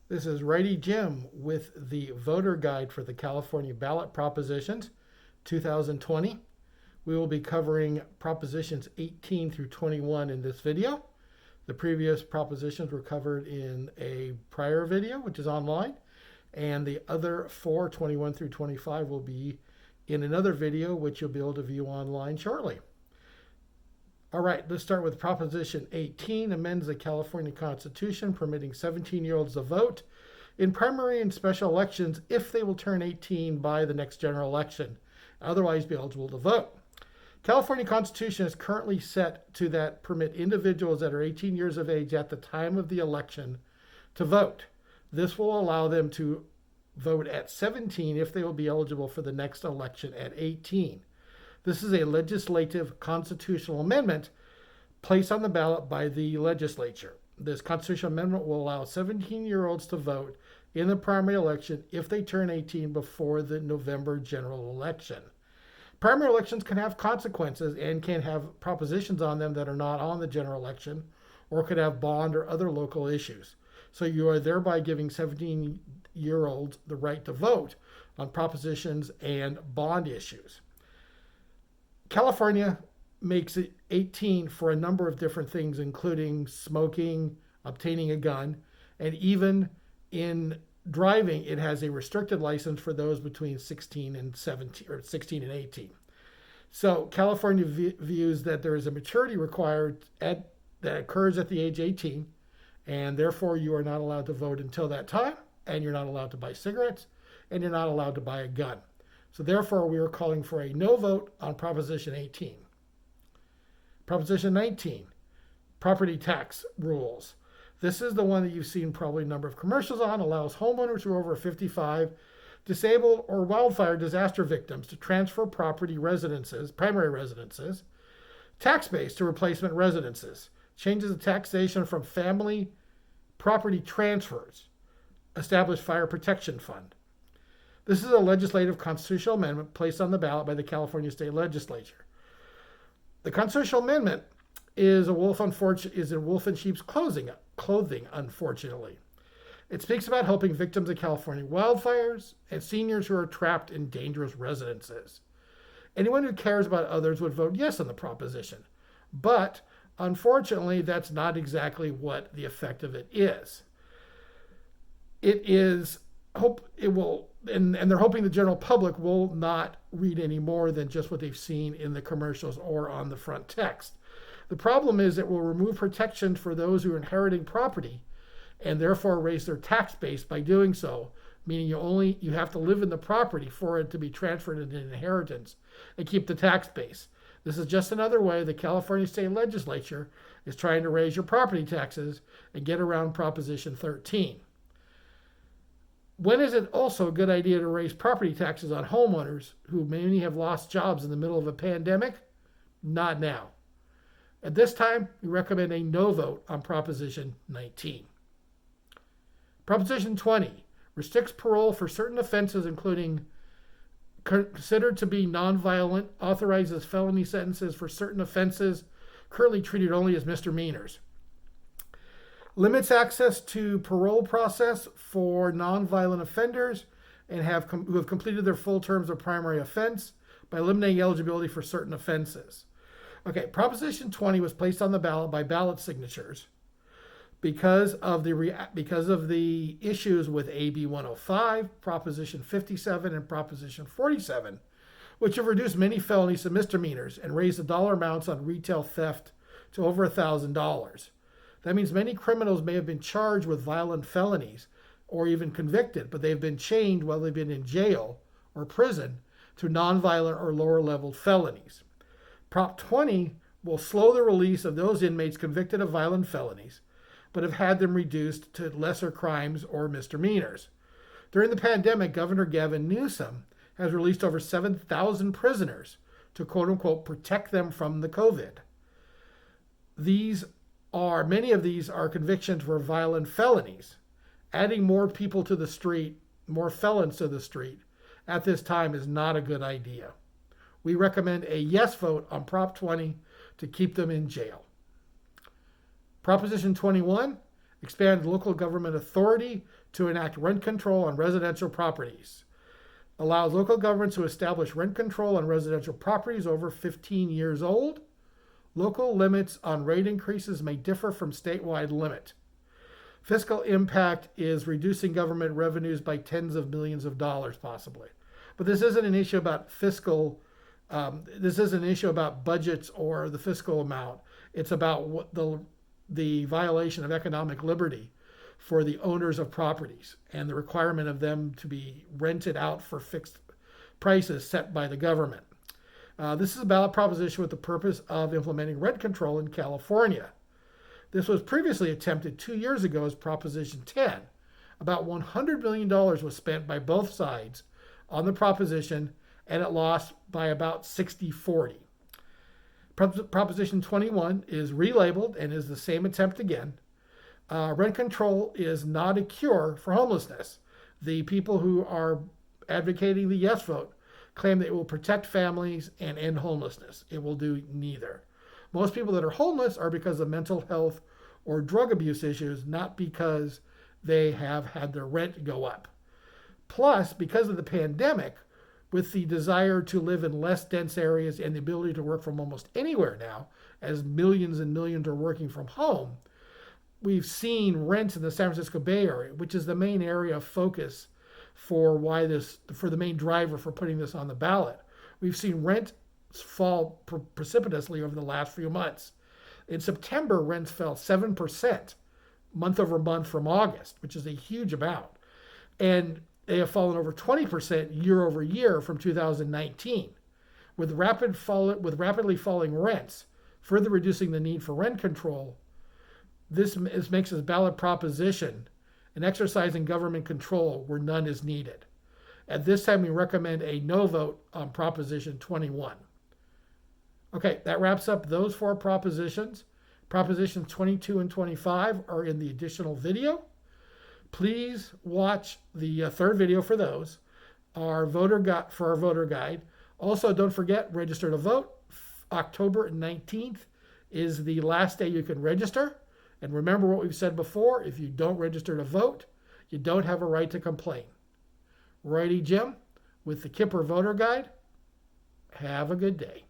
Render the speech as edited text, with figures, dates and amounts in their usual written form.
This is Righty Jim with the voter guide for the California ballot propositions 2020. We will be covering propositions 18 through 21 in this video. The previous propositions were covered in a prior video, which is online, and the other 4, 21 through 25, will be in another video, which you'll be able to view online shortly. All right, let's start with Proposition 18, amends the California Constitution, permitting 17-year-olds to vote in primary and special elections if they will turn 18 by the next general election, otherwise be eligible to vote. California Constitution is currently set to that permit individuals that are 18 years of age at the time of the election to vote. This will allow them to vote at 17 if they will be eligible for the next election at 18. This is a legislative constitutional amendment placed on the ballot by the legislature. This constitutional amendment will allow 17-year-olds to vote in the primary election if they turn 18 before the November general election. Primary elections can have consequences and can have propositions on them that are not on the general election, or could have bond or other local issues. So you are thereby giving 17-year-olds the right to vote on propositions and bond issues. California makes it 18 for a number of different things, including smoking, obtaining a gun, and even in driving, it has a restricted license for those between 16 and 17, or 16 and 18. So California views that there is a maturity required that occurs at the age 18, and therefore you are not allowed to vote until that time, and you're not allowed to buy cigarettes, and you're not allowed to buy a gun. So therefore, we are calling for a no vote on Proposition 18. Proposition 19, property tax rules. This is the one that you've seen probably a number of commercials on. Allows homeowners who are over 55, disabled, or wildfire disaster victims to transfer property residences, primary residences, tax base to replacement residences. Changes the taxation from family property transfers. Establish fire protection fund. This is a legislative constitutional amendment placed on the ballot by the California State Legislature. The constitutional amendment is a wolf in sheep's clothing, unfortunately. It speaks about helping victims of California wildfires and seniors who are trapped in dangerous residences. Anyone who cares about others would vote yes on the proposition. But unfortunately, that's not exactly what the effect of it is. And they're hoping the general public will not read any more than just what they've seen in the commercials or on the front text. The problem is it will remove protection for those who are inheriting property and therefore raise their tax base by doing so, meaning you have to live in the property for it to be transferred into an inheritance and keep the tax base. This is just another way the California State Legislature is trying to raise your property taxes and get around Proposition 13. When is it also a good idea to raise property taxes on homeowners who many have lost jobs in the middle of a pandemic? Not now. At this time, we recommend a no vote on Proposition 19. Proposition 20 restricts parole for certain offenses, including considered to be nonviolent, authorizes felony sentences for certain offenses currently treated only as misdemeanors. Limits access to parole process for nonviolent offenders and who have completed their full terms of primary offense by eliminating eligibility for certain offenses. Okay, Proposition 20 was placed on the ballot by ballot signatures because of the issues with AB 105, Proposition 57, and Proposition 47, which have reduced many felonies to misdemeanors and raised the dollar amounts on retail theft to over $1,000. That means many criminals may have been charged with violent felonies or even convicted, but they've been chained while they've been in jail or prison to nonviolent or lower level felonies. Prop 20 will slow the release of those inmates convicted of violent felonies, but have had them reduced to lesser crimes or misdemeanors. During the pandemic, Governor Gavin Newsom has released over 7,000 prisoners to quote-unquote protect them from the COVID. Many of these are convictions for violent felonies. Adding more people to the street, more felons to the street at this time is not a good idea. We recommend a yes vote on Prop 20 to keep them in jail. Proposition 21 Expand local government authority to enact rent control on residential properties. Allows local governments to establish rent control on residential properties over 15 years old. Local limits on rate increases may differ from statewide limit. Fiscal impact is reducing government revenues by tens of millions of dollars, possibly. But this isn't an issue about fiscal. This isn't an issue about budgets or the fiscal amount. It's about what the violation of economic liberty for the owners of properties and the requirement of them to be rented out for fixed prices set by the government. This is a ballot proposition with the purpose of implementing rent control in California. This was previously attempted 2 years ago as Proposition 10. About $100 million was spent by both sides on the proposition, and it lost by about 60-40. Proposition 21 is relabeled and is the same attempt again. Rent control is not a cure for homelessness. The people who are advocating the yes vote claim that it will protect families and end homelessness. It will do neither. Most people that are homeless are because of mental health or drug abuse issues, not because they have had their rent go up. Plus, because of the pandemic, with the desire to live in less dense areas and the ability to work from almost anywhere now, as millions and millions are working from home, we've seen rents in the San Francisco Bay Area, which is the main area of focus for the main driver for putting this on the ballot. We've seen rent fall precipitously over the last few months. In September, rents fell 7% month over month from August, which is a huge amount. And they have fallen over 20% year over year from 2019. With rapidly falling rents, further reducing the need for rent control, this makes this ballot proposition an exercise in government control where none is needed. At this time, we recommend a no vote on Proposition 21. Okay, that wraps up those four propositions. Propositions 22 and 25 are in the additional video. Please watch the third video for those, our voter guide. Also, don't forget, register to vote. October 19th is the last day you can register. And remember what we've said before, if you don't register to vote, you don't have a right to complain. Righty, Jim, with the Kipper Voter Guide. Have a good day.